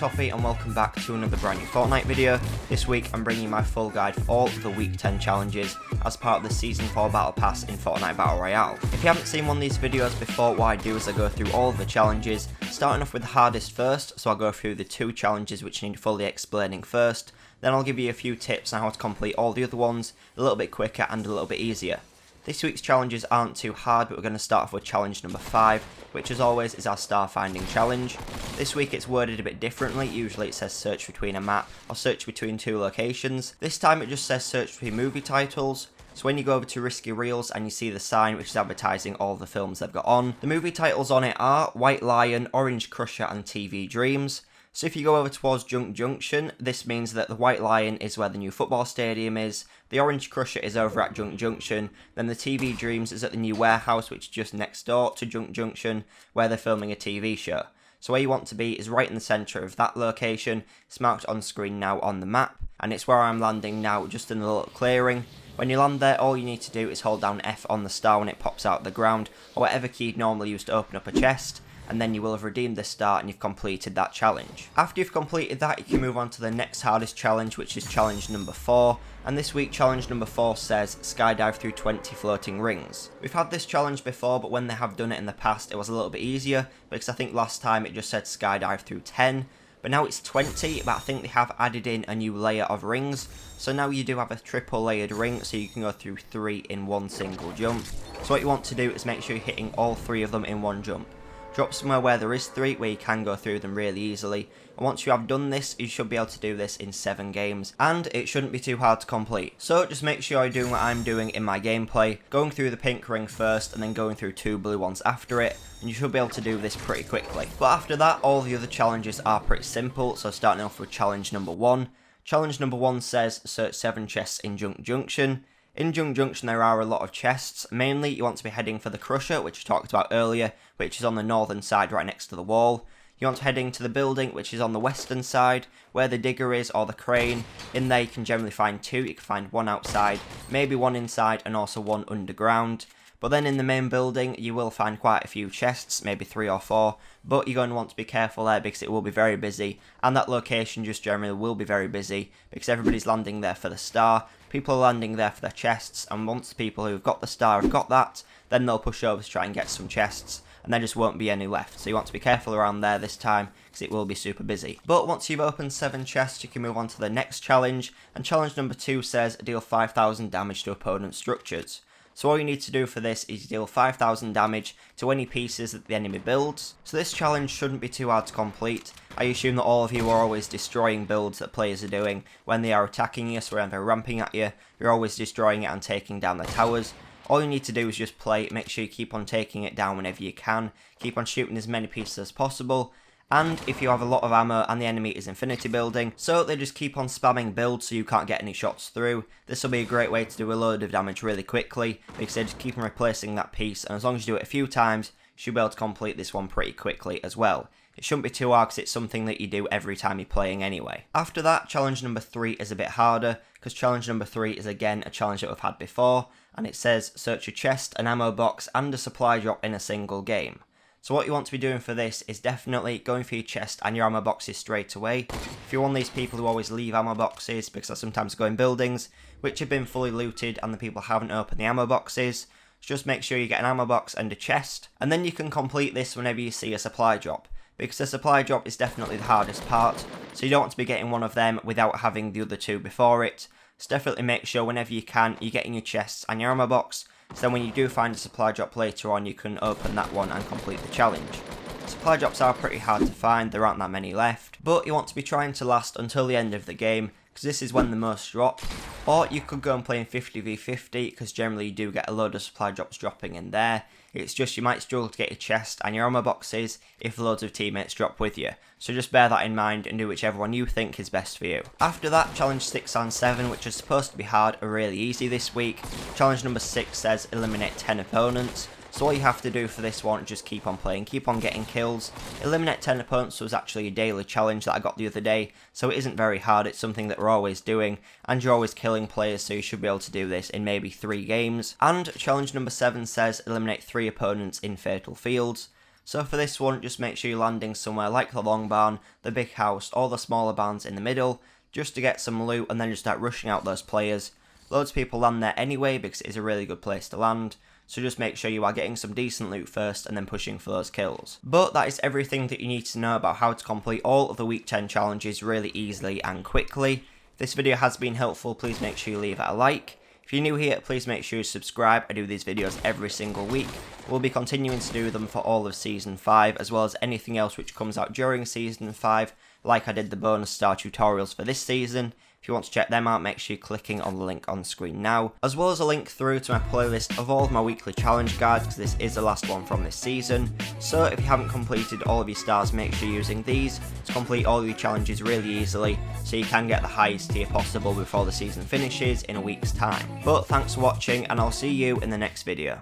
Toppy and welcome back to another brand new Fortnite video. This week I'm bringing you my full guide for all of the week 10 challenges as part of the season 4 battle pass in Fortnite Battle Royale. If you haven't seen one of these videos before, what I do is I go through all of the challenges, starting off with the hardest first, so I'll go through the 2 challenges which need fully explaining first, then I'll give you a few tips on how to complete all the other ones a little bit quicker and a little bit easier. This week's challenges aren't too hard, but we're going to start off with challenge number 5, which as always is our star finding challenge. This week it's worded a bit differently. Usually it says search between a map or search between 2 locations. This time it just says search between movie titles. So when you go over to Risky Reels and you see the sign which is advertising all of the films they've got on, the movie titles on it are White Lion, Orange Crusher and TV Dreams. So if you go over towards Junction, this means that the White Lion is where the new football stadium is, the Orange Crusher is over at Junction, then the TV Dreams is at the new warehouse which is just next door to Junction, where they're filming a TV show. So where you want to be is right in the centre of that location. It's marked on screen now on the map, and it's where I'm landing now, just in a little clearing. When you land there, all you need to do is hold down F on the star when it pops out of the ground, or whatever key you'd normally use to open up a chest, and then you will have redeemed the star and you've completed that challenge. After you've completed that, you can move on to the next hardest challenge, which is challenge number 4, and this week challenge number 4 says Skydive Through 20 floating rings. We've had this challenge before, but when they have done it in the past it was a little bit easier, because I think last time it just said Skydive Through 10, but now it's 20, but I think they have added in a new layer of rings, so now you do have a triple layered ring, so you can go through 3 in one single jump. So what you want to do is make sure you're hitting all 3 of them in one jump. Drop somewhere where there is 3, where you can go through them really easily, and once you have done this, you should be able to do this in 7 games, and it shouldn't be too hard to complete. So just make sure you're doing what I'm doing in my gameplay, going through the pink ring first, and then going through 2 blue ones after it, and you should be able to do this pretty quickly. But after that, all the other challenges are pretty simple, so starting off with challenge number 1. Challenge number 1 says search 7 chests in Junction. In Junction there are a lot of chests. Mainly you want to be heading for the Crusher, which I talked about earlier, which is on the northern side right next to the wall. You want to heading to the building, which is on the western side, where the digger is, or the crane. In there you can generally find 2, you can find 1 outside, maybe 1 inside, and also 1 underground. But then in the main building you will find quite a few chests, maybe 3 or 4, but you're going to want to be careful there because it will be very busy, and that location just generally will be very busy because everybody's landing there for the star, people are landing there for their chests, and once the people who've got the star have got that, then they'll push over to try and get some chests, and there just won't be any left, so you want to be careful around there this time because it will be super busy. But once you've opened 7 chests, you can move on to the next challenge, and challenge number 2 says deal 5,000 damage to opponent structures. So all you need to do for this is deal 5,000 damage to any pieces that the enemy builds. So this challenge shouldn't be too hard to complete. I assume that all of you are always destroying builds that players are doing when they are attacking you, so when they're ramping at you, you're always destroying it and taking down the towers. All you need to do is just play, make sure you keep on taking it down whenever you can, keep on shooting as many pieces as possible, and if you have a lot of ammo and the enemy is infinity building, so they just keep on spamming builds so you can't get any shots through, this will be a great way to do a load of damage really quickly, because they just keep on replacing that piece, and as long as you do it a few times, you should be able to complete this one pretty quickly as well. It shouldn't be too hard because it's something that you do every time you're playing anyway. After that, challenge number 3 is a bit harder, because challenge number 3 is again a challenge that we've had before, and it says search a chest, an ammo box and a supply drop in a single game. So what you want to be doing for this is definitely going for your chest and your ammo boxes straight away. If you're one of these people who always leave ammo boxes, because I sometimes go in buildings which have been fully looted and the people haven't opened the ammo boxes, just make sure you get an ammo box and a chest, and then you can complete this whenever you see a supply drop, because the supply drop is definitely the hardest part, so you don't want to be getting one of them without having the other 2 before it. So definitely make sure whenever you can, you're getting your chests and your ammo box, so then when you do find a supply drop later on, you can open that one and complete the challenge. Supply drops are pretty hard to find, there aren't that many left, but you want to be trying to last until the end of the game, because this is when the most drop. Or you could go and play in 50v50, because generally you do get a load of supply drops dropping in there. It's just you might struggle to get your chest and your ammo boxes if loads of teammates drop with you. So just bear that in mind and do whichever one you think is best for you. After that, challenge 6 and 7, which is supposed to be hard, are really easy this week. Challenge number 6 says eliminate 10 opponents. So all you have to do for this one is just keep on playing, keep on getting kills. Eliminate 10 opponents was actually a daily challenge that I got the other day, so it isn't very hard, it's something that we're always doing, and you're always killing players, so you should be able to do this in maybe 3 games. And challenge number 7 says eliminate 3 opponents in fatal fields. So for this one, just make sure you're landing somewhere like the long barn, the big house, or the smaller barns in the middle, just to get some loot and then just start rushing out those players. Loads of people land there anyway because it is a really good place to land, so just make sure you are getting some decent loot first and then pushing for those kills. But that is everything that you need to know about how to complete all of the week 10 challenges really easily and quickly. If this video has been helpful, please make sure you leave it a like. If you're new here, please make sure you subscribe. I do these videos every single week. We'll be continuing to do them for all of Season 5, as well as anything else which comes out during Season 5, like I did the bonus star tutorials for this season. If you want to check them out, make sure you're clicking on the link on screen now, as well as a link through to my playlist of all of my weekly challenge guides, because this is the last one from this season. So if you haven't completed all of your stars, make sure you're using these to complete all of your challenges really easily, so you can get the highest tier possible before the season finishes in a week's time. But thanks for watching, and I'll see you in the next video.